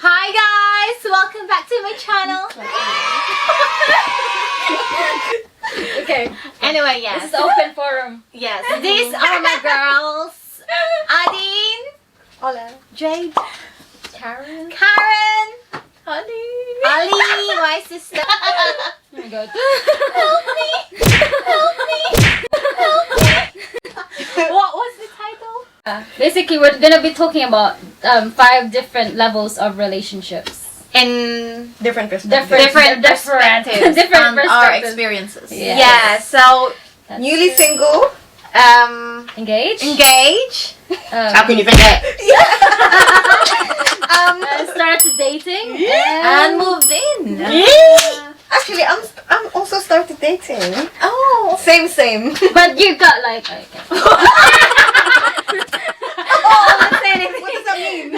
Hi guys, welcome back to my channel. Okay. Anyway, yes. This is open forum. Yes, these are my girls. Adine, Hola. Jade, Karen. Karen, Honey. Ali, my sister. Oh my god. Help me! Help me! Help me! What was the title? Basically, we're gonna be talking about 5 different levels of relationships. In Different perspectives. different perspectives different on our perspectives. experiences. Yes. Yeah, so That's Newly single. engaged. engage. How can you forget? Started dating. And moved in. Actually, I'm also started dating. Oh. Same. But you got like okay. What does that mean?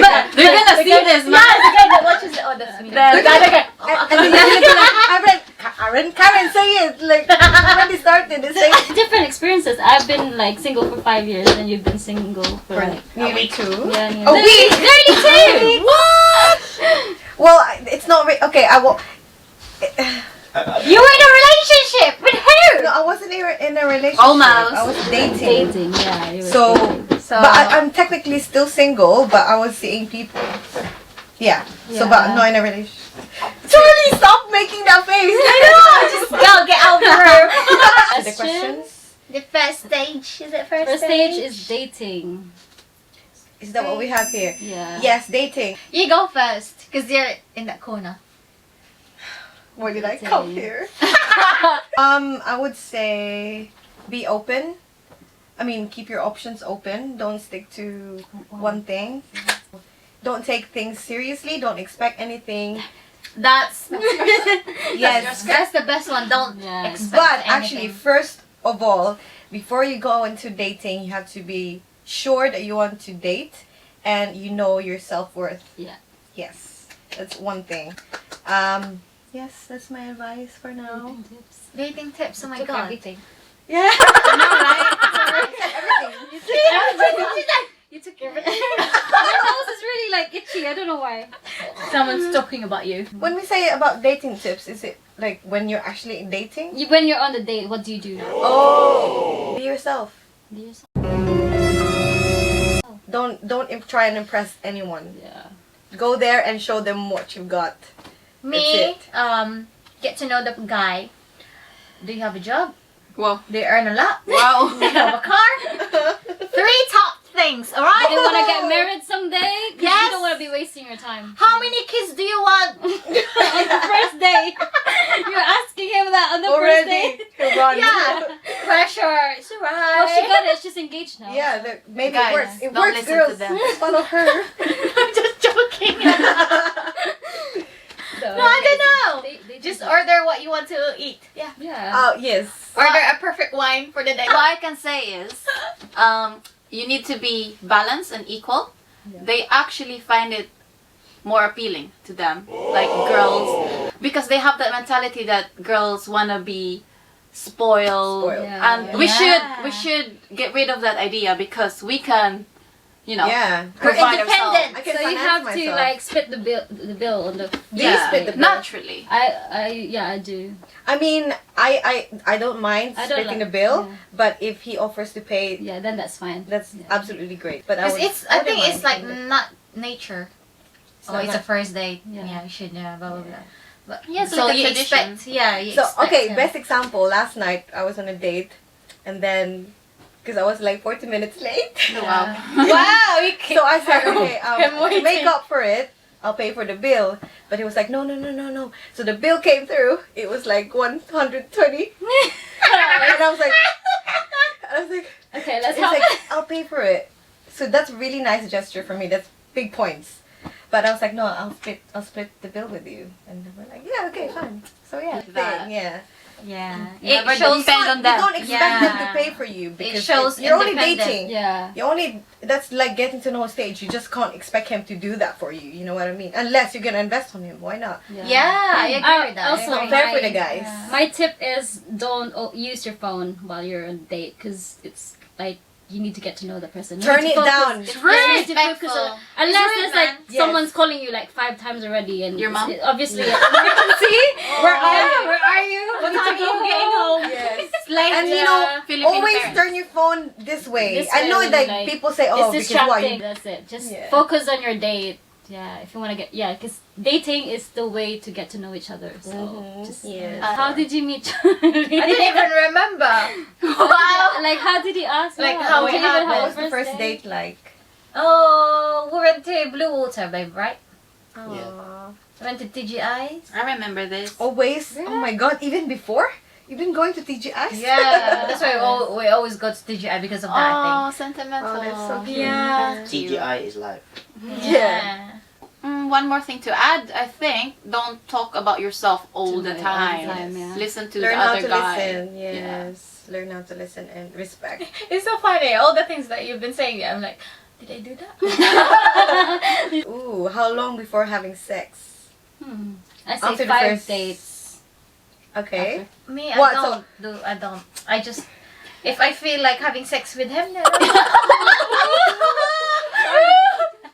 But They're gonna see this, man. Yeah, the guy that watches it. Oh, that's me. The guy. And then you're gonna be like, Karen, say it. Like, already started. Say it. Different experiences. I've been like single for 5 years, and you've been single for like Nearly 2. yeah, A week. 32. What? Well, it's not okay. I will. You were in a relationship with who? No, I wasn't in a relationship. Almost. I was dating. Dating, yeah. You were So, dating. So, but I'm technically still single, but I was seeing people. Yeah. So, but Yeah. not in a relationship. Charlie, stop making that face. just go get out of the room. The questions. The first stage, is it First stage is dating. Is that what we have here? Yeah. Yes, dating. You go first, because you're in that corner. Why did I Dating. come here? I would say be open. I mean, keep your options open. Don't stick to one thing. Don't take things seriously. Don't expect anything. That's Yes. that's the best one. Don't Yes. expect But actually, anything. first of all, before you go into dating, you have to be sure that you want to date and you know your self-worth. Yeah. Yes. That's one thing. Yes, that's my advice for now. Dating tips. Dating tips. Oh my Took god. everything. Yeah. I know, right? Everything. You took everything. My nose is really like itchy. I don't know why. Someone's talking about you. When we say about dating tips, is it like when you're actually dating? When you're on the date, what do you do? Oh, be yourself. Do yourself. Don't try and impress anyone. Yeah. Go there and show them what you've got. Me, That's get to know the guy. Do you have a job? Well, Do you earn a lot? wow. Do you have a car? 3 top things, alright? Do you want to get married someday? 'Cause Yes. You don't want to be wasting your time. How many kids do you want? On the first day. You're asking him that on the first day. Already. Run. Yeah. Pressure. It's alright. Well, she got it. She's engaged now. Yeah, maybe Guys, it works. It don't works, listen girls. to them. Follow her. I'm just joking. So, No, I don't know. They Just order what you want to eat. Yeah. Yeah. Oh, yes. Order a perfect wine for the day. What I can say is, you need to be balanced and equal. Yeah. They actually find it more appealing to them, like girls, because they have that mentality that girls wanna be spoiled, Spoiled. Yeah. and we Yeah. should get rid of that idea because we can, Yeah. We're provide independent. I can So you finance have to myself. like split the bill on the. Do you split the bill? naturally. I do. I mean, I don't mind I don't splitting like- the bill, yeah. but if he offers to pay, Yeah, then that's fine. that's Yeah. absolutely great. But Because I wouldn't think it's mind like paying the- not nature. not It's a nat- first date. Yeah. Yeah, you should blah blah blah. But Yes, so like a you tradition. expect, yeah. You So expect okay, him. best example. Last night I was on a date, and then because I was like 40 minutes late, Wow. Wow, you so I said, okay, I'm to waiting. make up for it, I'll pay for the bill. But he was like, no. So the bill came through. It was like 120, and I was like, Okay, let's it's have. like I'll pay for it. So that's a really nice gesture for me. That's big points. But I was like, no, I'll split the bill with you. And they were like, yeah, okay, fine. So yeah, Like that. thing, yeah. Yeah. Never It shows depend on You them. don't expect them to Yeah. pay for you because shows you're only independent. dating. Yeah. You only that's like getting to know stage. You just can't expect him to do that for you. You know what I mean? Unless you're gonna invest on him. Why not? Yeah, I agree with that. Also, It's not fair for the guys. My tip is don't use your phone while you're on a date because it's like you need to get to know the person. You Turn need it to focus- down. It's Yeah, you need to respectful. focus on- unless It's there's rude, like man. Yes. someone's calling you like 5 times already and Your mom? it's obviously an emergency. Where are you? Where are you? What time are you getting home? Yes. Like, And you Yeah. know, Filipino always parents. turn your phone this way. This I way know will that be like- people say, "Oh, It's because why?" distracting. That's it. Just Yeah. focus on your date. Yeah, if you want to get because dating is the way to get to know each other. So Mhm. just Yes. how did you meet? I didn't even remember. Wow. Like how did you ask? Like, her? how Did it you even happened? have What a was the first date like? Oh, we went to Blue Water, babe, right? Aw. Went to TGI. I remember this. Always. Oh my God! Even before, you've been going to TGI. Yeah, that's why we always go to TGI because of that, I Oh, sentimental. Oh, that's so think. cute. Yeah. TGI is life. Yeah. One more thing to add, I think, don't talk about yourself all the All the time. time, yeah. Listen to Learn the how other to guy. listen. Yes. Learn how to listen and respect. It's so funny. All the things that you've been saying, I'm like, did I do that? Ooh, how long before having sex? I say After the 5 first- dates. Okay. Me, I What, don't do. I don't. I just, if I feel like having sex with him, then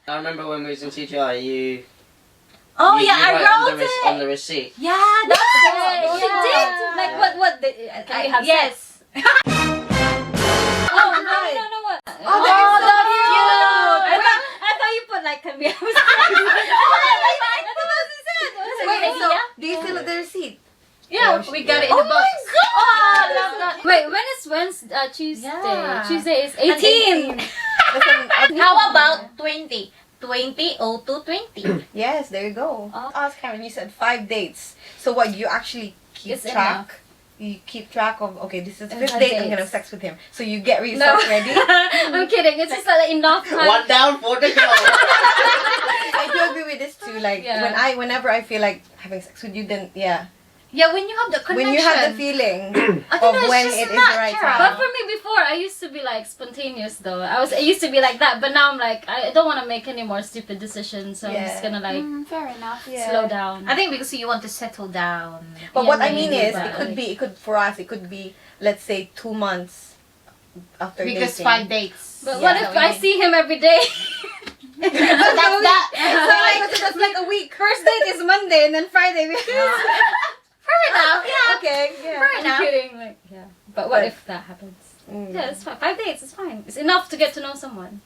I remember when we was in TGI, you. oh you, yeah, you I wrote wrote on the, it. on the receipt. Yeah, that's it. She did. Like what? Can we have yes. sex? Oh no, right. no, what? Oh, that is so that's cute. cute. I thought you put like can we have sex? I thought that's what you said. I was like, Wait, so yeah. do you still have the receipt? Yeah, Oh, we shit. got it in Oh the box. my God. Oh, I love that. Wait, when is Tuesday? Yeah. Tuesday is And 18. How about 20? 20 or 20? Yes, there you go. Oh. Ask Karen, you said 5 dates. So what, you actually keep It's track? enough. You keep track of, okay, this is the And 5th date, I'm dates. gonna have sex with him. So you get No, yourself ready. I'm kidding. It's just like enough time. One down for the girl. I do agree with this too. Like, Yeah. whenever I feel like having sex with you, then yeah. Yeah, when you have the connection. When you have the feeling I of think that's when just it is the right natural. But time. for me before, I used to be like spontaneous though. I used to be like that, but now I'm like I don't want to make any more stupid decisions, so I'm just Yeah. gonna like Fair enough. Yeah. slow down. I think because you want to settle down. But Yeah, what I maybe, mean is, but it could like- be, for us, it could be, let's say 2 months after Because dating. 5 dates. But Yeah. what if I see him every day? So that's that. So that's like a week. First date is Monday and then Friday we. Fair enough. Yeah. Okay, yeah. Fair I'm enough. kidding. Like yeah. But what But- if that happens? Mm. Yeah, it's fine. 5 dates is fine. It's enough to get to know someone.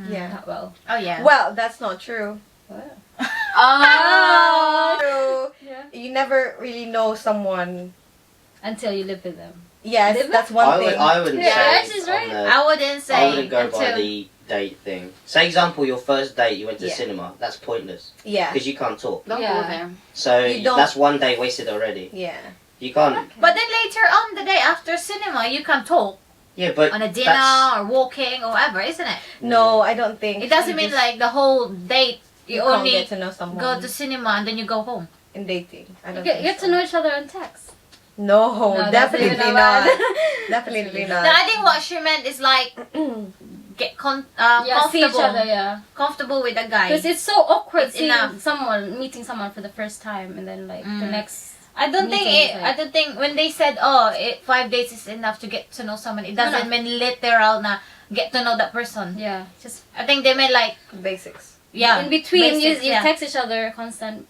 Yeah. Not well. Oh yeah. Well, that's not true. What? Oh. True. Yeah. You never really know someone. Until you live with them. Yes, Live that's one thing. I wouldn't Yeah, say. she's on right. the- I wouldn't say. I wouldn't go by until- the date thing. Say, example, your first date, you went to Yeah. cinema. That's pointless Yeah. because you can't talk. Don't Yeah. go there. So You don't- that's one day wasted already. Yeah. You can't. But then later on the day after cinema, you can talk Yeah, but on a dinner that's- or walking or whatever, isn't it? No, I don't think. It doesn't you mean just- like the whole date. you You can't only get to know someone go to cinema and then you go home. in dating. I don't Get, think get so. to know each other on text. No, No, that's definitely even not. allowed. Definitely Then not. I think what she meant is like get Yeah, see each comfortable, other, yeah. comfortable with a guy. Because it's so awkward It's seeing enough. meeting someone for the first time, and then like the Mm. next. I don't think meeting it. is I don't think when they said 5 days is enough to get to know someone. It doesn't No. mean literal na get to know that person. Yeah, just I think they meant like Basics. yeah. in between basics, you yeah. text each other constant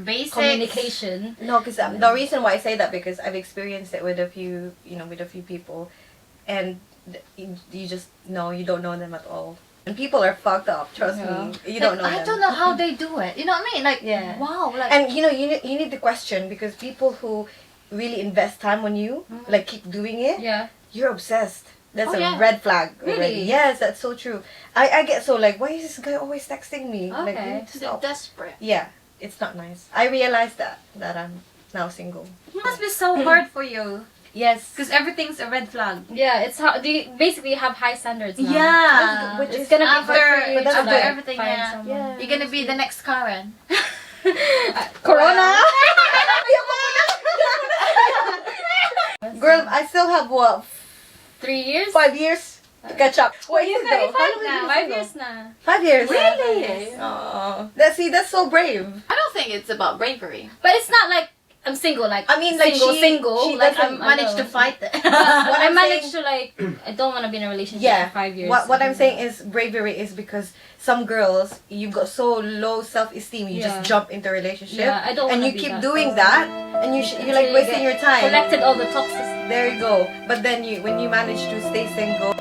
Basics. communication. No, because the reason why I say that because I've experienced it with a few, with a few people, and you just you don't know them at all. And people are fucked up. Trust Yeah. me, you don't know I them. don't know how they do it. You know what I mean? Like Yeah. wow. Like And you need to question because people who really invest time on you, like keep doing it, Yeah, you're obsessed. That's Oh, a yeah. red flag already. Really? Yes, that's so true. I get so like, why is this guy always texting me? Like, you Okay. need to They're stop. desperate. Yeah, it's not nice. I realized that I'm now single. it must be so hard for you Yes. because everything's a red flag. yeah. It's how do you basically have high standards now. Yeah. Which It's is gonna be after- hard for you but that's to, good. like, everything, find yeah. someone. Yeah. You're gonna be the next Karen. Corona. Girl, I still have what? 3 years? 5 years to catch up. What is you it though? very How long fine have you now. been 5 single? years na. 5 years. Really? Oh, that's so brave. I don't think it's about bravery. But it's not like I'm single, like I mean, like, single. she like doesn't I'm Managed to alone. fight it. What I I'm managed saying- to like. I don't want to be in a relationship Yeah. for 5 years. What I'm saying is bravery is because some girls, you've got so low self-esteem, you just Yeah. jump into a relationship, Yeah, I don't and wanna you be keep that. doing that, and you're like Until you wasting get your time. Collected all the toxicity. There you go. But then when you manage to stay single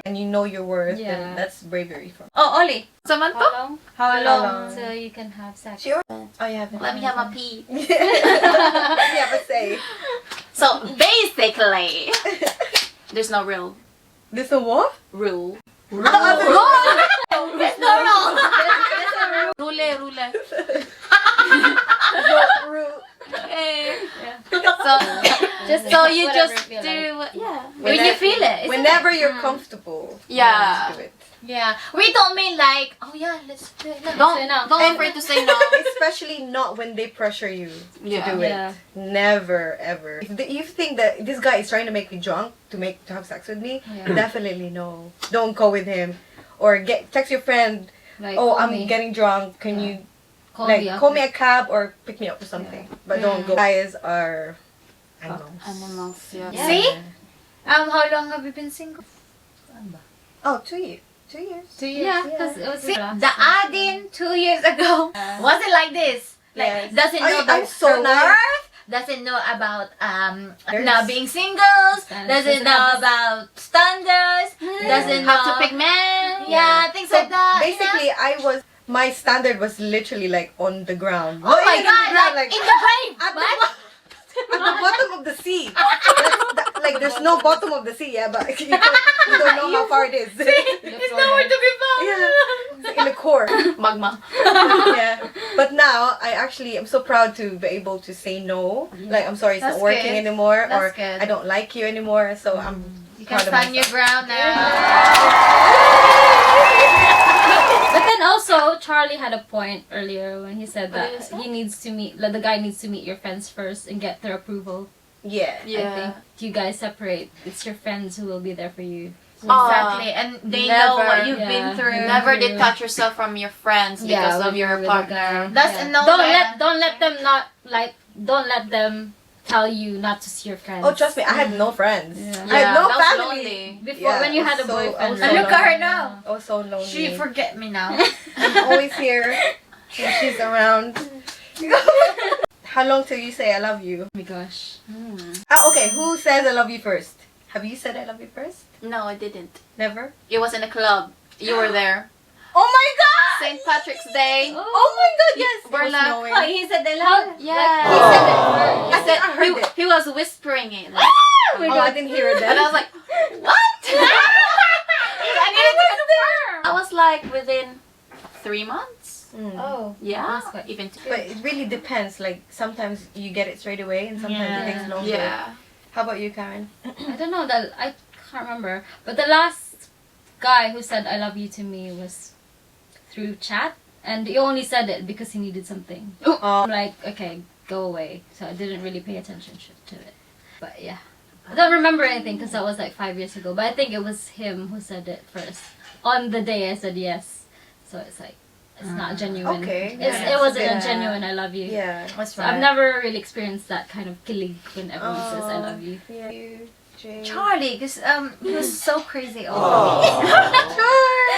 and you know your worth, Yeah. then that's bravery for me. Oh, Oli. Someone How long? How How long? long? Till you can have sex. Sure. Oh, you haven't. Let me have a pee. You have a say. So basically, there's no real This a what? rule. There's no wrong. Rule. So just So you whatever just you feel do like. yeah. When you feel it. isn't Whenever it? you're comfortable. Yeah. just do it. Yeah. We don't mean like, oh yeah, let's do it now. Don't So now- don't afraid to say no. Especially not when they pressure you Yeah. to do Yeah. it. Never ever. If you think that this guy is trying to make me drunk to have sex with me, Yeah. definitely no. Don't go with him. Or text your friend. Like, Oh, call I'm me. getting drunk. Can Yeah. you Call like me up. call me a cab or pick me up or something? But don't go. Guys are animals. Animals, yeah. Yeah. See? How long have you been single? Oh, 2 years. 2 years. 2 years. Yeah, because it was See, last the time. Adin 2 years ago wasn't like this. Yes. Like doesn't know I'm about so her nice. worth. Doesn't know about There's- now being singles. Standards. Doesn't know about standards. Doesn't How know to pick men. Yeah, things So like that. basically, my standard was literally like on the ground. Oh my Not even god! on the ground, Like in the grave. at the, What? at the bottom of the sea. Like there's no bottom of the sea, yeah, but you don't know how far it is. It's nowhere to be found. Yeah. In the core. Magma. Yeah. But now I actually am so proud to be able to say no. Like I'm sorry, it's That's not working good. anymore, That's or good. I don't like you anymore. So I'm You can proud of stand your myself. ground now. But then also Charlie had a point earlier when he said What that did he say? he needs to meet, like, the guy needs to meet your friends first and get their approval. Yeah. I Yeah. think you guys separate. It's your friends who will be there for you. Exactly, and they know what Never. you've been Yeah. through. Never detach yourself from your friends because of with your with the partner. guy. That's Yeah. a no. Don't let them not like. Don't let them tell you not to see your friends. Oh, trust me, I had no friends. Yeah. I had no that was family. lonely. Before Yeah, when you had a so- boyfriend. I was And so look at her lonely. now. I was so lonely. She forget me now. I'm always here when she's around. How long till you say I love you? Oh my gosh. Okay, who says I love you first? Have you said I love you first? No, I didn't. Never? It was in a club. You were there. Oh my god! St. Patrick's Day. Oh my god, yes! It We're was like, snowing. Oh, he said they love you. Yeah. He said it Oh. first. I think I heard it. He was whispering it. Like, Oh, I didn't hear it then. and I was like, what? I needed to confirm. I was like within 3 months. Mm. Oh. Yeah. That's quite- Even 2. But it really depends. Like, sometimes you get it straight away and sometimes it Yeah. takes longer. Yeah. How about you, Karen? I don't know that I can't remember. But the last guy who said I love you to me was through chat, and he only said it because he needed something. Oh. I'm like, okay, go away. So I didn't really pay attention to it. But yeah, I don't remember anything because that was like 5 years ago. But I think it was him who said it first. On the day I said yes. So it's like, it's not genuine. Okay. It wasn't Yeah. a genuine I love you. Yeah. That's So I've never really experienced that kind of kilig when everyone says I love you. Yeah. You, Jay. Charlie, because he was so crazy over Oh. me.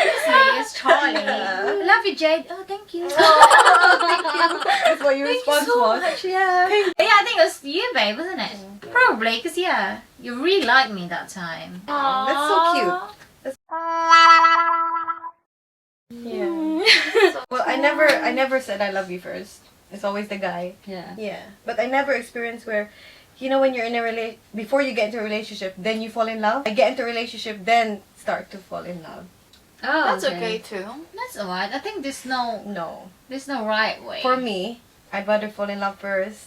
Seriously, it's Charlie. Yeah. Love you, Jade. Oh, thank you. That's what your Thank you response so was. much. Yeah. Yeah, I think it was you, babe, wasn't it? Probably, because yeah, you really liked me that time. That's so cute. Yeah. Well, I never said I love you first. It's always the guy. Yeah. Yeah. But I never experienced where, you know, when you're in a before you get into a relationship, then you fall in love. I get into a relationship, then start to fall in love. Oh, That's okay too. That's alright. I think there's no right way. For me, I'd rather fall in love first,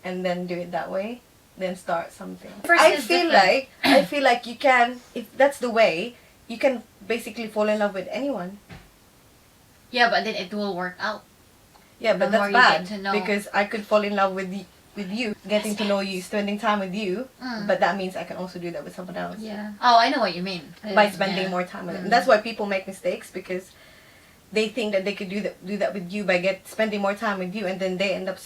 and then do it that way, then start something. First I is feel different. I feel like you can, if that's the way, you can basically fall in love with anyone. Yeah, but then it will work out. Yeah, but The more that's you get bad to know. because I could fall in love with with you, getting to know you, spending time with you. But that means I can also do that with someone else Yeah. Oh, I know what you mean. by spending more time with them. That's why people make mistakes, because they think that they could do that with you by spending more time with you, and then they end up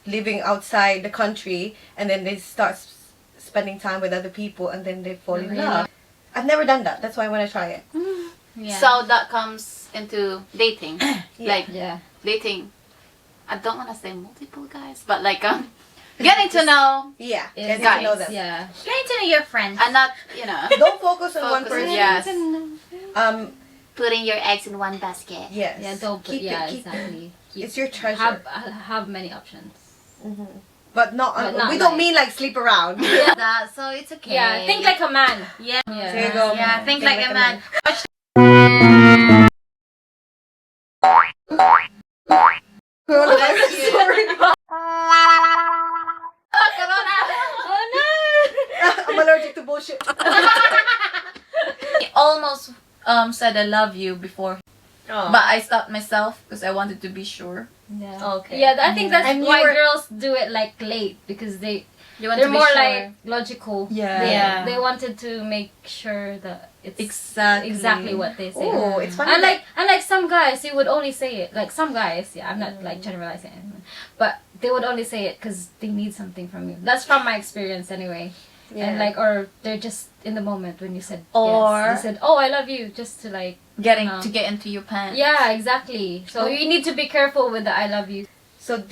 living outside the country, and then they start spending time with other people, and then they fall in love. I've never done that. That's why I want to try it. Yeah. So that comes into dating. Like yeah. dating. I don't want to say multiple guys, but like getting to know Yeah, It's getting guys. to know them. Yeah. Getting to know your friends. and not, you know, Don't focus on one Focus, person. yes. Putting your eggs in one basket. Yes. Yeah, don't put, Keep yeah, it, keep it. exactly. Keep- It's your treasure. have many options. But not. But not we don't like- mean like sleep around. That, so it's okay. Yeah, think like a man. Yeah. Yeah. There you go. Yeah, think like a man. I'm allergic to bullshit. He almost said I love you before, but I stopped myself because I wanted to be sure. Yeah. Okay. Yeah, I think that's And you why were- girls do it like late, because You want they're to be more sure. like logical. Yeah. They, Yeah. they wanted to make sure that it's Exactly. what they say. Oh, it's funny. Unlike some guys, you would only say it. Like some guys, yeah, I'm not like generalizing anyone, but they would only say it because they need something from you. That's from my experience anyway. And like, or they're just in the moment when you said Or- yes. They said, "Oh, I love you," just to like. Getting No. to get into your pants. Yeah, exactly. So you need to be careful with the "I love you." So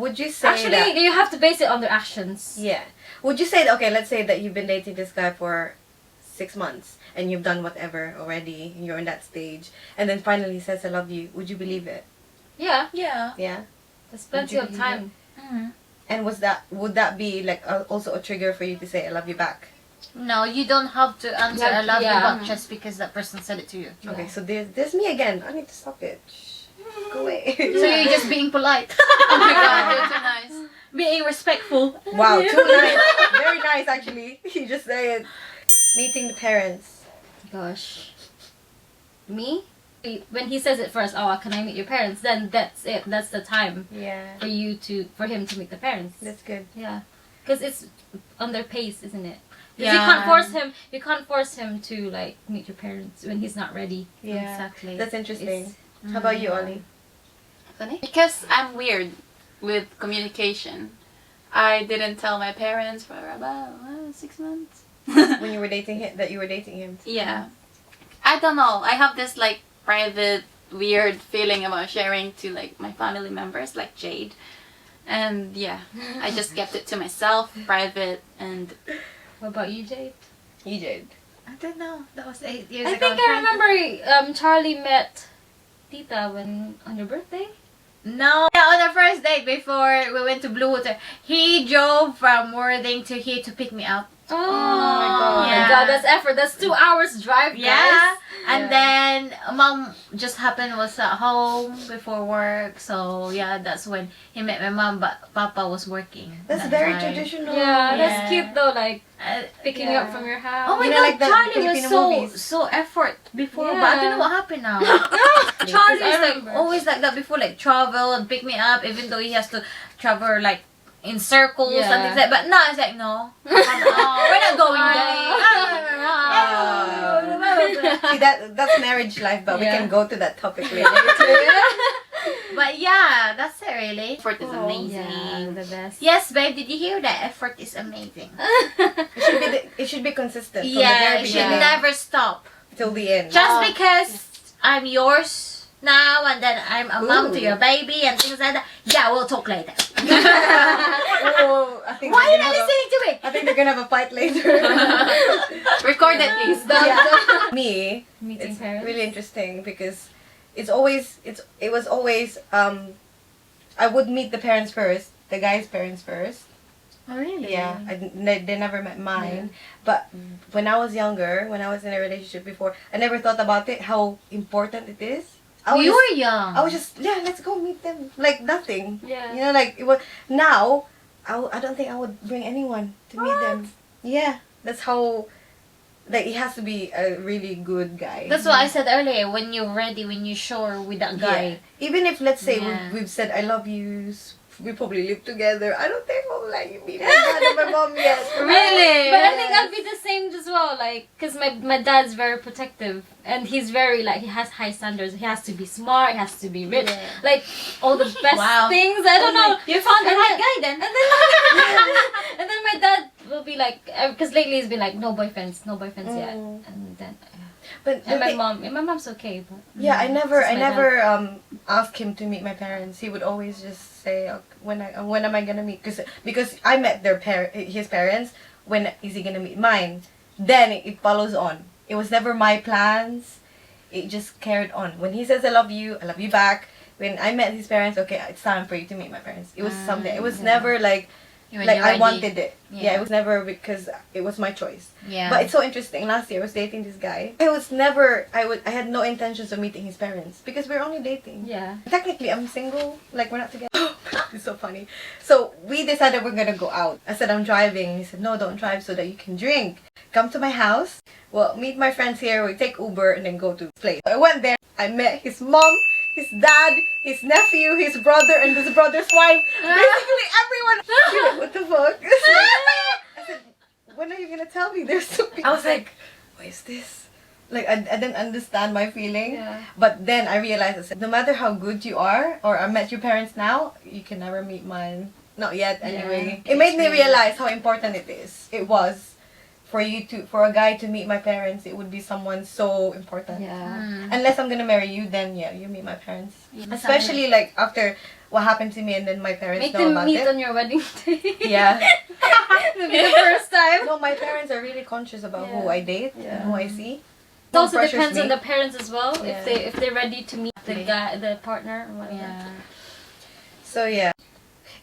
would you say Actually, that? you have to base it on their actions. Yeah. Would you say that? Okay, let's say that you've been dating this guy for 6 months and you've done whatever already. And you're in that stage, and then finally he says, "I love you." Would you believe it? Yeah, Yeah. Yeah. there's plenty you of believe time. And would that be like also a trigger for you to say, "I love you" back? No, you don't have to answer You have I love you yeah. back just because that person said it to you. Okay, so there's me again. I need to stop it. Shh. Go away. So you're just being polite. Oh my god, you're too nice. Being respectful. Wow, too nice. Very nice, actually. You just say it. Meeting the parents. Gosh. Me? When he says it first, "Oh, can I meet your parents?" Then that's it. That's the time Yeah, for him to meet the parents. that's good. Yeah, because it's on their pace, isn't it? 'Cause Yeah. you can't force him. You can't force him to like meet your parents when he's not ready. Yeah, Exactly. that's interesting. How about you, Ollie? Funny? Because I'm weird with communication. I didn't tell my parents for about 6 months. When you were dating him, that you were dating him. Yeah. I don't know. I have this like private weird feeling about sharing to like my family members like Jade. And yeah, I just kept it to myself, private, and What about you, Jade? You did. I don't know. That was 8 years I ago. think I remember Charlie met Tita on your birthday. No. Yeah, on the first date before we went to Blue Water, he drove from Worthing to here to pick me up. Oh, my God. my God, that's effort. That's 2 hours drive, guys. Yeah. And Yeah. then mom just happened was at home before work, so yeah, that's when he met my mom. But Papa was working. That's that very time. traditional. Yeah, Yeah. that's cute though. Like picking you yeah. up from your house. Oh my You know, god, like the Charlie was Filipino so movies. so effort before, but I don't Yeah. know what happened now. Charlie Charlie is is like remember. always like that before, like travel and pick me up, even though he has to travel like in circles and Yeah. things like. But now it's like no, we're not going there. See, that's marriage life, but we Yeah. can go to that topic later. But yeah, that's it really. effort is amazing. Yeah, the best. Yes, babe, did you hear that? Effort is amazing. It should be consistent from the Yeah, very you should beginning never stop. till the end. Just because I'm yours now and then I'm a mom to Ooh. your baby and things like that. Yeah, we'll talk later. Oh, I think Why are we're you not gonna have listening to it? I think they're gonna have a fight later. Record it, please. Me, Meeting it's parents. really interesting because it was always I would meet the parents first, the guy's parents first. Oh, really? Yeah, they never met mine. But when I was younger, when I was in a relationship before, I never thought about it, how important it is. I was You just- were young. I was just, yeah, let's go meet them. Like nothing. Yeah. You know, like it was, now, I don't think I would bring anyone to meet them. Yeah, that's how, like it has to be a really good guy. That's what I said earlier. When you're ready, when you're sure with that guy. Yeah. Even if, let's say, Yeah. we've said I love yous we probably live together, I don't think we'll like meet my dad and my mom yet. Really? But I think I'll be the same as well, like, because my dad's very protective, and he's very, like, he has high standards. He has to be smart, he has to be rich, Yeah. like, all the best Wow. things, I don't know. You found the And right then- guy then. And then my dad will be like, because lately he's been like, no boyfriends yet. Mm. And then, But the and thing- my mom's okay, but Yeah, I never, Just I my never asked him to meet my parents. He would always just say, okay, when am I gonna meet? Because I met his parents. When is he gonna meet mine? Then it follows on. It was never my plans. It just carried on. When he says I love you back. When I met his parents, okay, it's time for you to meet my parents. It was something. It was never like When like you're I ready. wanted it. Yeah. Yeah. It was never because it was my choice. Yeah. But it's so interesting. Last year I was dating this guy. I was never. I had no intentions of meeting his parents because we're only dating. yeah. Technically, I'm single. Like, we're not together. It's so funny. So, we decided we're gonna go out. I said, I'm driving. He said, no, don't drive so that you can drink. Come to my house. Well, meet my friends here. We take Uber and then go to the place. I went there. I met his mom, his dad, his nephew, his brother, and his brother's wife. Basically, everyone. You're like, what the fuck? I said, when are you gonna tell me there's two people? I was like, what is this? Like, I didn't understand my feeling. Yeah. But then I realized, I said, no matter how good you are, or I met your parents now, you can never meet mine. Not yet, anyway. It made me realize how important it is. It was. For a guy to meet my parents, it would be someone so important. Yeah. Mm. Unless I'm gonna marry you, then yeah, you meet my parents. Yeah. Especially like after what happened to me and then my parents Make know them about meet it. on your wedding day. Yeah. It'll be the first time. No, my parents are really conscious about who Yeah. I date Yeah. and who I see. It also Pressures depends me. on the parents as well. Yeah. If they're ready to meet the guy, the partner, or whatever. Yeah. So yeah,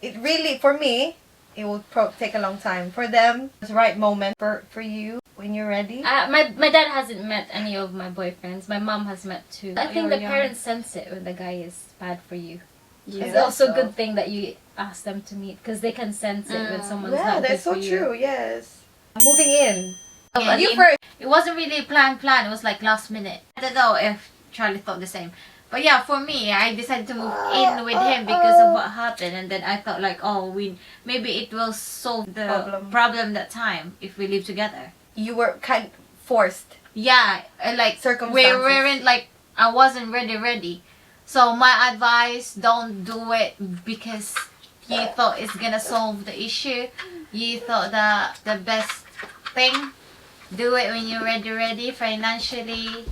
it really, for me, it will take a long time. For them, it's the right moment for you when you're ready. My dad hasn't met any of my boyfriends. My mom has met two. I think you're the young. parents sense it when the guy is bad for you. Yeah. It's also a So- good thing that you ask them to meet because they can sense it when someone's Yeah, not good that's so for you. true. Yes. Moving in. Yeah, You it- first. It wasn't really plan. It was like last minute. I don't know if Charlie thought the same. But yeah, for me, I decided to move in with him because of what happened, and then I thought like, oh, maybe it will solve the problem that time if we live together. You were kind forced. Yeah, like we Circumstances. weren't like I wasn't ready. So my advice: don't do it because you thought it's gonna solve the issue. You thought that the best thing. Do it when you're ready financially.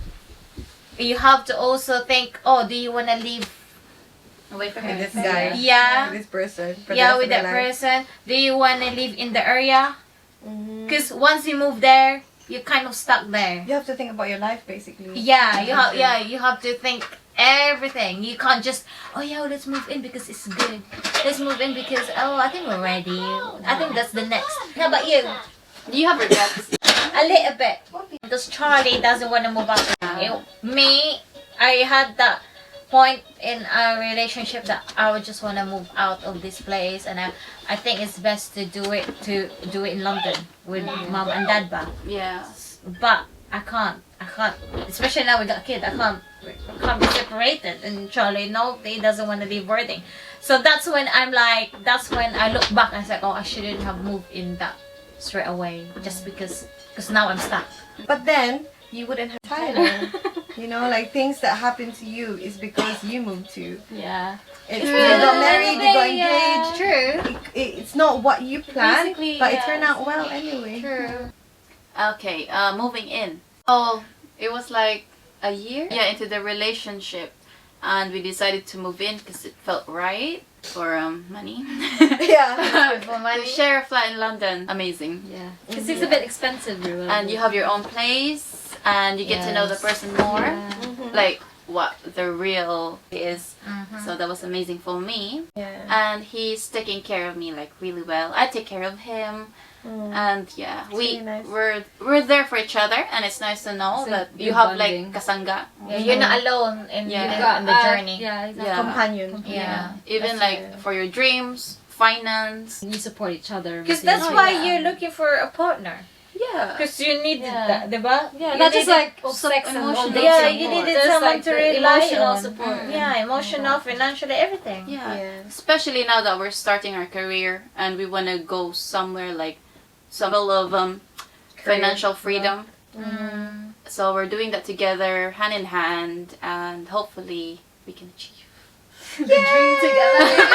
You have to also think, oh, do you want to live Away from With your this guy. Yeah. With this person. for the yeah rest with of your that life. person? Do you want to live in the area? Mhm. Because once you move there, you're kind of stuck there. You have to think about your life, basically. Yeah, you have to think everything. You can't just, oh yeah, let's move in because it's good. Let's move in because, oh, I think we're ready. I think that's the next. How about you? Do you have regrets? A little bit. Because Charlie doesn't want to move out with me. Me, I had that point in our relationship that I would just want to move out of this place, and I think it's best to do it in London with mom and dad back. Yeah. But I can't. Especially now we got a kid. I can't be separated. And Charlie, no, he doesn't want to leave Worthing. So that's when that's when I look back and I said, oh, I shouldn't have moved in that straight away just because now I'm stuck. But then, you wouldn't have Tyler. You know, like things that happen to you is because you moved to. Yeah. It's, you got married, you got engaged. True. It's not what you planned, Basically, but it yes. turned out well anyway. True. Okay, moving in. Oh, it was like a year into the relationship, and we decided to move in because it felt right for money. Yeah. For To money. share a flat in London, amazing. Yeah. Because it's a bit expensive, really. And you have your own place, and you get to know the Yes. person more, Yeah. like what the real is. Mhm. So that was amazing for me. Yeah. And he's taking care of me like really well. I take care of him. And yeah, really nice. we're there for each other, and it's nice to know It's a that you good have bonding. like kasangga. Yeah, you're not alone in, Yeah. in the journey. Yeah, exactly. Yeah. Companion. Yeah. Even That's like true. for your dreams, finance. You support each other. Because with that's your- why yeah. you're looking for a partner. Yeah. Because you need Yeah. that, diba? Yeah, You not just needed- like sex and all emotional dating. Yeah, support. you needed There's, someone like, to the rely emotional on. support. Yeah, emotional, financially, everything. Yeah. Yes. Especially now that we're starting our career and we want to go somewhere like some level of financial freedom. So we're doing that together, hand in hand, and hopefully we can achieve. Dream together.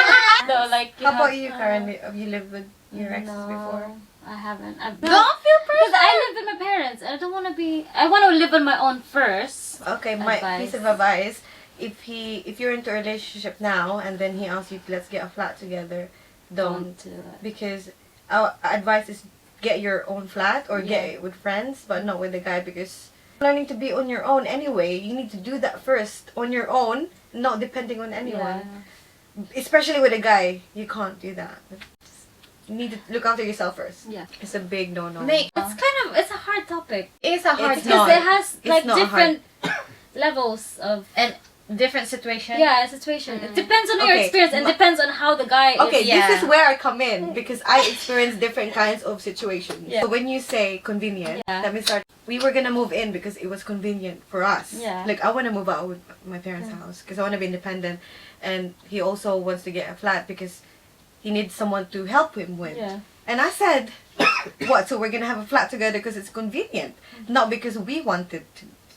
No, like How about you, Karen? Have you lived with your exes No, before? I haven't. I've Don't feel Because I live with my parents. I don't want to be. I want to live on my own first. Okay, my Advice. piece of advice: if you're into a relationship now and then he asks you, let's get a flat together, don't. do that. Because our advice is get your own flat or get Yeah. it with friends, but not with the guy, because learning to be on your own anyway. You need to do that first on your own, not depending on anyone. Especially with a guy, you can't do that. You need to look after yourself first. Yeah. It's a big no-no. It's a hard topic. It's a hard It's Because not. it has It's like not different levels of different situation. situation. It depends on your Okay, experience and depends on how the guy Okay, is. Yeah. this is where I come in because I experience different kinds of situations. Yeah. So when you say convenient, Yeah. let me start. We were gonna move in because it was convenient for us. Yeah. Like I want to move out with my parents' house because I want to be independent, and he also wants to get a flat because he needs someone to help him with. Yeah. And I said, what? So we're gonna have a flat together because it's convenient, not because we wanted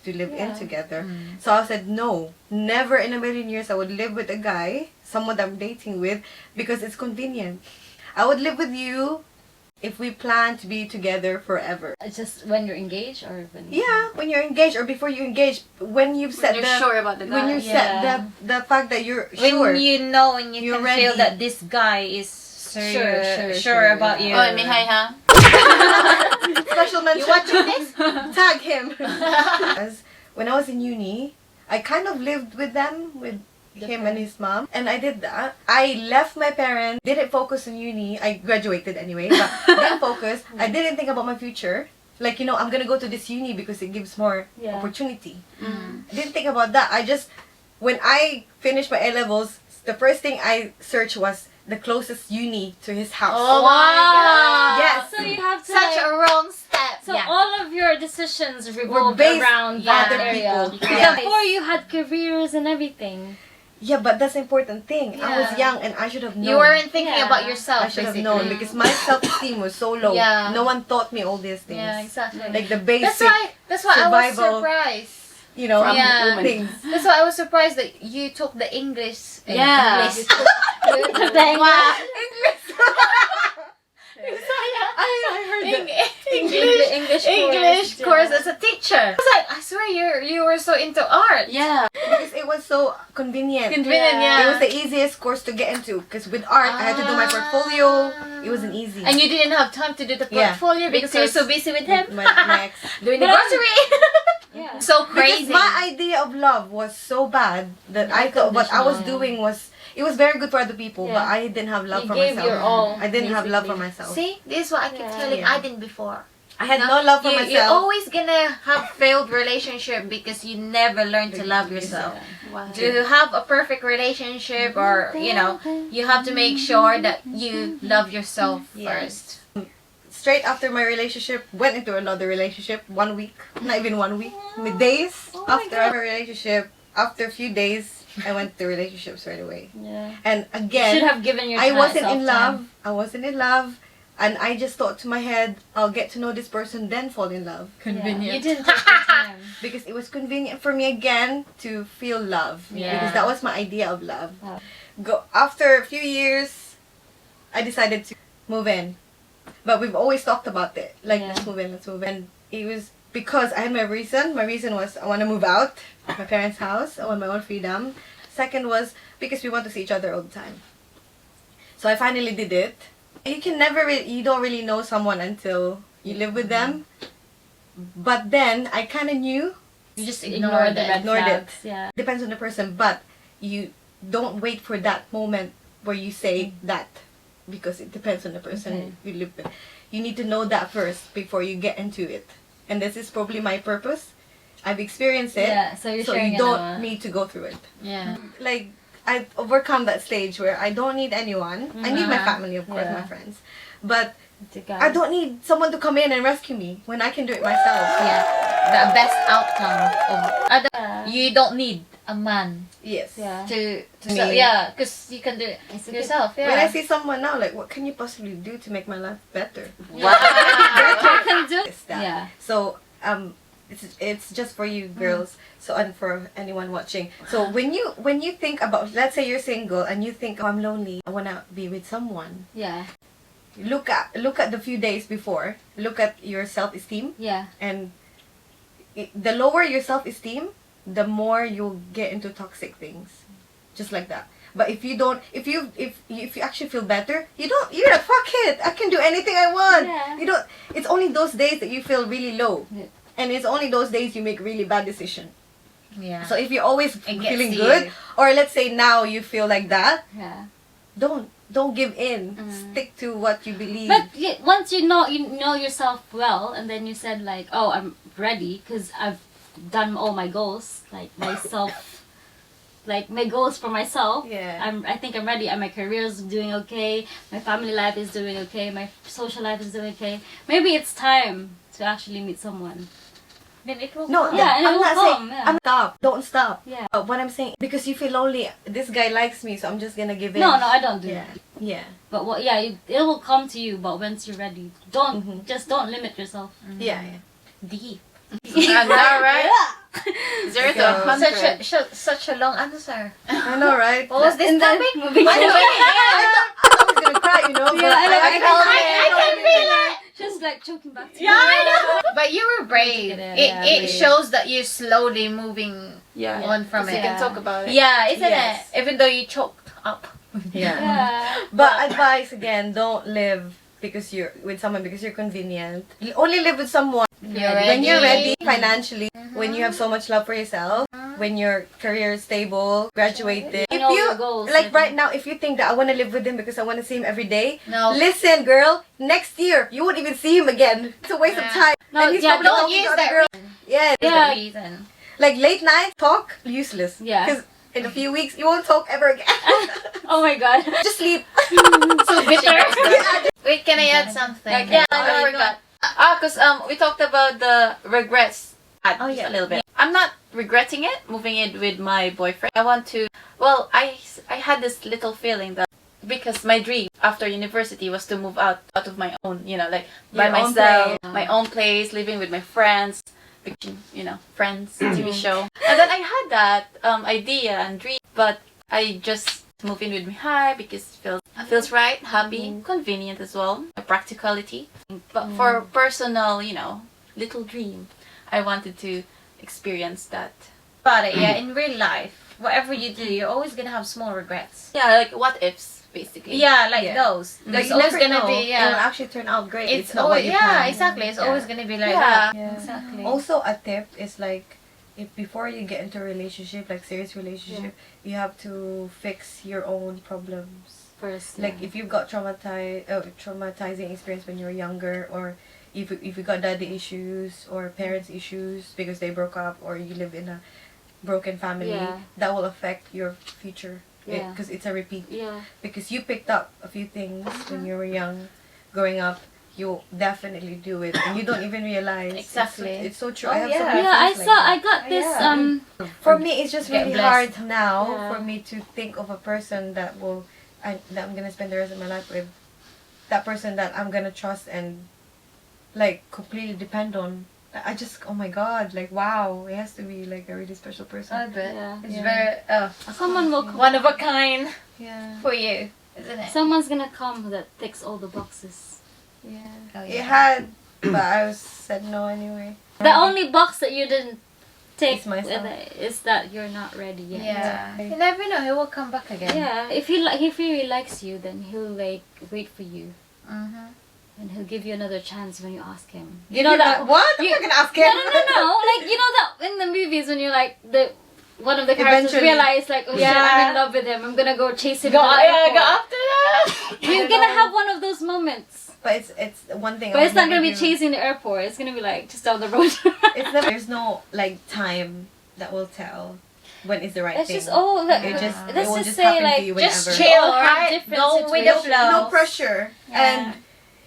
to live in Yeah. together. So I said, no, never in a million years I would live with a guy, someone that I'm dating with, because it's convenient. I would live with you if we plan to be together forever. It's just when you're engaged or when. Yeah, when you're engaged or before you engage, when you've When set you're the sure about the guy. when you Yeah. set the fact that you're When sure. you know and you You're can feel ready. that this guy is sure about yeah. you. Oh, Mihai, huh? Special mention. You watching this? Tag him. As when I was in uni, I kind of lived with them, with him and his mom, and I did that. I left my parents, didn't focus on uni. I graduated anyway, but didn't focus. I didn't think about my future. Like, you know, I'm gonna go to this uni because it gives more Yeah. opportunity. I didn't think about that. I just, when I finished my A-levels, the first thing I searched was the closest uni to his house. Oh my god. Yes. So you have to Such like, a wrong step. So yeah. all of your decisions revolved based around on that other area. people. Yeah. Before you had careers and everything. Yeah, but that's the important thing. I was Yeah. young and I should have known. You weren't thinking Yeah. about I yourself, should have basically. known because my self-esteem was so low. Yeah. No one taught me all these things. Yeah, exactly. Like the basic, That's why I was survival. surprised. you know, From Yeah. woman. things. That's why I was surprised that you took the English. Yeah. English. Wow. I heard that. English English course as a teacher. I was like, I swear you were so into art. Yeah. Because it was so convenient. Convenient, yeah. It was the easiest course to get into. Because with art, I had to do my portfolio. It wasn't easy. And you didn't have time to do the Yeah. portfolio because you're so busy with him my ex. doing the But grocery. Yeah. So Because crazy. my idea of love was so bad that I thought what I was doing was, it was very good for other people, but Yeah. I didn't have love You for gave myself. your all, I didn't have love for basically. myself. See, this is what I keep Yeah. telling Yeah. Aiden before. I had no love for You're myself. always gonna have failed relationship because you never learn to love yourself. Wow. To have a perfect relationship, or you know, you have to make sure that you love yourself first. Straight after my relationship, went into another relationship 1 week. Not even 1 week. Days after our relationship, after a few days, I went to relationships right away. Yeah. And You again, should have given your I wasn't in time. love. I wasn't in love. And I just thought to my head, I'll get to know this person, then fall in love. Yeah. You didn't take your time. Because it was convenient for me again to feel love. Yeah. Because that was my idea of love. Wow. After a few years, I decided to move in. But we've always talked about it. Like, Yeah. let's move in, let's move in. And it was because I had my reason. My reason was I want to move out of my parents' house. I want my own freedom. Second was because we want to see each other all the time. So I finally did it. You can never you don't really know someone until you live with them. But then I kind of knew. You just Ignore the red Ignored it. flags. Yeah. Depends on the person, but you don't wait for that moment where you say that, because it depends on the person you live with. You need to know that first before you get into it. And this is probably my purpose. I've experienced it. Yeah, so you're so sharing you it don't now. need to go through it. Yeah. Like I overcome that stage where I don't need anyone. I need my family, of course, Yeah. my friends, but The guys. I don't need someone to come in and rescue me when I can do it myself. Yeah. The best outcome of Yeah. you don't need a man Yes. Yeah. to Me. yeah, because you can do it It's a good- yourself. Yeah. When I see someone now, like, what can you possibly do to make my life better? You can do. It's that. Yeah. So it's just for you girls. So and for anyone watching. So when you think about, let's say you're single and you think, oh, I'm lonely, I wanna be with someone. Yeah. Look at the few days before. Look at your self-esteem, Yeah. and the lower your self-esteem, the more you'll get into toxic things, just like that. But if you don't, if you actually feel better, you're like, fuck it, I can do anything I want. Yeah. You don't. It's only those days that you feel really low, Yeah. and it's only those days you make really bad decisions. Yeah. So if you're always It gets feeling to good, you. or let's say now you feel like that, Yeah. don't give in. Stick to what you believe. But once you know yourself well, and then you said like, oh, I'm ready because I've done all my goals, like myself, like my goals for myself. Yeah. I think I'm ready. And my career is doing okay. My family life is doing okay. My social life is doing okay. Maybe it's time to actually meet someone. Then it will No, come. Yeah, and it I'm will not come, saying. yeah. I'm stop. Don't stop. Yeah. What I'm saying, because you feel lonely. This guy likes me, so I'm just gonna give in. No, I don't do Yeah. that. Yeah. But what? Yeah, it will come to you. But once you're ready, don't Mhm. just don't limit yourself. Yeah. Yeah. Deep. I know, right? 0 to So- 100. Such a long answer. I know, right? What was this And then topic? moving I know. on. I thought I was gonna cry, you know. But Yeah, I know, I felt can- it. I can feel it. Just like choking back. To Yeah, I know. But you were brave. Yeah, It brave. shows that you're slowly moving Yeah. on from So you it. can talk about it. Yeah, isn't Yes. it? Even though you choked up. Yeah. Yeah. But advice again: don't live because you're with someone because you're convenient. You only live with someone You're when you're ready. ready financially, when you have so much love for yourself, when your career is stable, graduated. You If know you your goals, like I right think. now, if you think that I want to live with him because I want to see him every day, No. listen, girl. Next year, you won't even see him again. It's a waste of Yeah. time. No, And he's yeah, probably don't talking to use other that girls. Yeah. Yeah. The reason. Like late night talk, useless. Yeah. Because in a few weeks, you won't talk ever again. Oh my god. Just sleep. So bitter. Wait, can I add something? Yeah, I forgot. Because we talked about the regrets. Oh, yeah. A little bit. I'm not regretting it, moving in with my boyfriend. I want to. Well, I had this little feeling that because my dream after university was to move out of my own, like by Your own myself, place. my own place, living with my friends, Friends TV show. And then I had that idea and dream, but I just moved in with Mihai because it feels right, happy, convenient as well, practicality. But for personal, little dream, I wanted to experience that. About it, yeah. In real life, whatever you do, you're always gonna have small regrets. Yeah, like what ifs, basically. Yeah, like Yeah. those. But There's you always never gonna know. be, It will yeah. actually turn out great. It's not what always, you yeah, planned. exactly. It's Yeah. always gonna be like Yeah. that. Yeah. Exactly. Also, a tip is like, if before you get into a relationship, like serious relationship, you have to fix your own problems. First. Like if you've got traumatizing experience when you were younger, or if you got daddy issues or parents issues because they broke up, or you live in a broken family, Yeah. that will affect your future. Yeah. Because it's a repeat. Yeah. Because you picked up a few things when you were young, growing up. You'll definitely do it, and you don't even realize. Exactly. It's so true. Oh, I have so yeah. many Yeah, I friends like saw. that. I got this. yeah. For me, it's just Get really blessed. hard now Yeah. for me to think of a person that I'm gonna spend the rest of my life with. That person that I'm gonna trust and like completely depend on. I just, oh my god, like wow, it has to be like a really special person. I bet. Yeah. It's Yeah. very Someone will come. one of a kind Yeah. for you, isn't it? Someone's gonna come that ticks all the boxes. Yeah. Oh, It yeah. had, but I said no anyway. The only box that you didn't tick It's myself. is that you're not ready yet. Yeah. You never know. He will come back again. Yeah. If he really likes you, then he'll like wait for you, Mm-hmm. and he'll give you another chance when you ask him. You know that what? I'm not gonna ask him. No. Like you know that in the movies when you're like one of the characters Eventually. realize like, oh shit, Yeah. I'm in love with him. I'm gonna go chase him. Go, to the yeah, airport. go after that. You're gonna have one of those moments. But it's one thing. I But would it's not never gonna be do. chasing the airport. It's gonna be like just down the road. It's never, there's no like time that will tell. when is the right Let's thing. just let's it will just just happen say like to you just whenever. chill, all have right? different Go with the situations. flow. No pressure. Yeah. And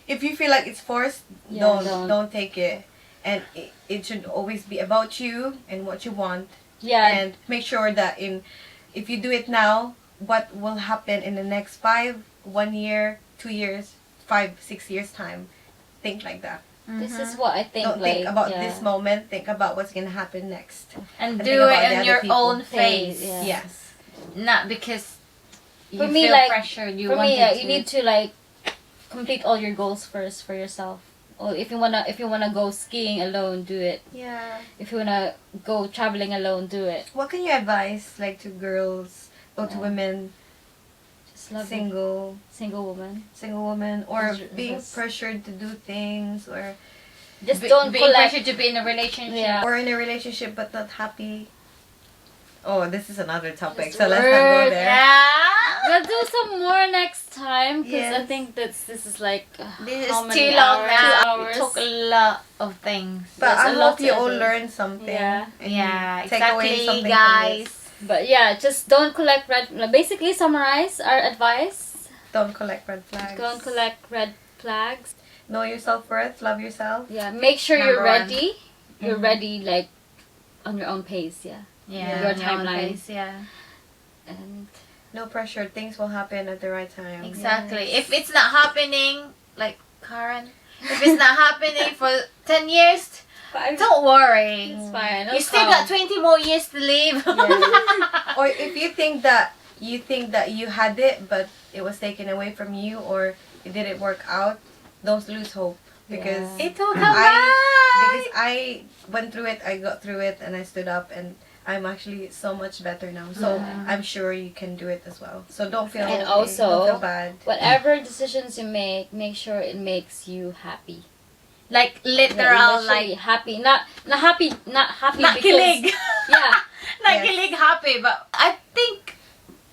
if you feel like it's forced, Yeah, don't take it. And it should always be about you and what you want. Yeah, And make sure that if you do it now, what will happen in the next 1 year, 2 years, 5, 6 years time. Think like that. this is what I think. Don't like, think about yeah. this moment. Think about what's gonna happen next. And think do about the it in other your people. own Phase, phase. yeah. Yes. Not because you For me, feel like, pressured. You For wanted me, to. you need to like complete all your goals first for yourself. Or if you wanna go skiing alone, do it. Yeah. If you wanna go traveling alone, do it. What can you advise like to girls or to Yeah. women, Just love it. single Single woman. or Just- being just- pressured to do things or Just don't being collect. pressured to be in a relationship. Yeah. or in a relationship but not happy? Oh, this is another topic, Just so let's not go work. there. Yeah. We'll do some more next time because I Yes. think this is like This how is many too long hours? now. 2 hours. It took a lot of things. But There's I a lot hope you to all do. learn something. Yeah. and Yeah, take away exactly, something from guys. this. But yeah, just don't collect red. Basically, summarize our advice. Don't collect red flags. Don't collect red flags. Know your self-worth. Love yourself. Yeah, make sure you're Number one. ready. You're ready, like on your own pace. Yeah, Yeah, Your on own timeline. pace, yeah. and No pressure. Things will happen at the right time. Exactly. Yes. If it's not happening, like Karen, if it's not happening for 10 years, don't worry. it's fine. You still got 20 more years to live. Or if you think that you had it but it was taken away from you or it didn't work out, don't lose hope because Yeah. It will come back. because I went through it, I got through it, and I stood up, and I'm actually so much better now. So Yeah. I'm sure you can do it as well. So don't feel And don't also- feel bad. Whatever decisions you make sure it makes you happy. Like literal, Literally like happy. Not happy. Not happy. not because, kilig. Yeah. Not Yes. kilig happy, but I think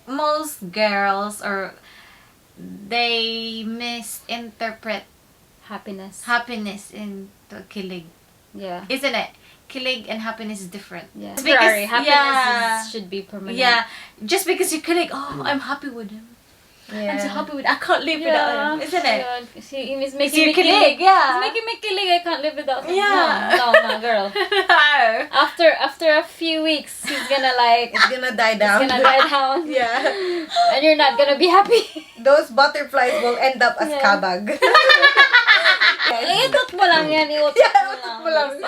most girls they misinterpret Happiness. into kilig, Yeah. isn't it? Kilig and happiness is different. Yeah. It's Temporary. because- Happiness should be permanent. Yeah, just because you kilig, oh, I'm happy with him. I'm so Yeah. happy with. I can't live without him, isn't it? Yeah. See, he's It's making your me kilig. kilig, yeah. He's making me kilig. I can't live without him. Yeah. No, girl. After a few weeks, he's gonna like It's gonna die down. gonna die down. Yeah. And you're not gonna be happy. Those butterflies will end up as Yeah. kabag. Iutot mo lang yan. Iutot mo lang.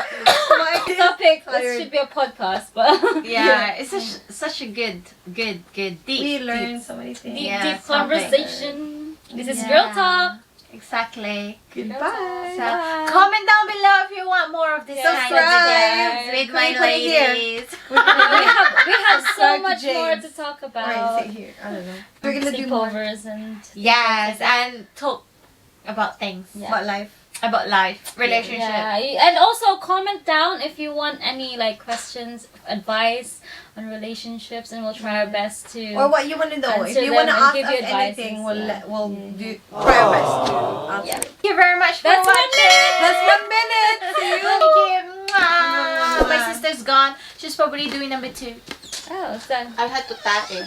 Topic. This Tired. should be a podcast, but Yeah, it's such a good, deep. We learned deep. so many things. deep, Yeah, deep topic. conversation. This is Yeah. Girl Talk. Exactly. Goodbye. So, comment down below if you want more of this kind of Subscribe. videos with my Put it here. ladies. we have so Subscribe to much more James. to talk Alright, about. sit here. I don't know. We're gonna do more Sleepovers and Yes, and talk about things. Yeah. about life. About life, relationship. Yeah, and also comment down if you want any like questions, advice on relationships, and we'll try our best to. Or what you want to know. If Answer you them want to and ask give us you advices, anything, yeah. we'll Yeah. do try our best to answer. Yeah. it. Thank you very much for That's 1 watching. minute. That's 1 minute. See you. Thank you. Mwah. My sister's gone. She's probably doing number 2. Oh, it's done. I had to tap it.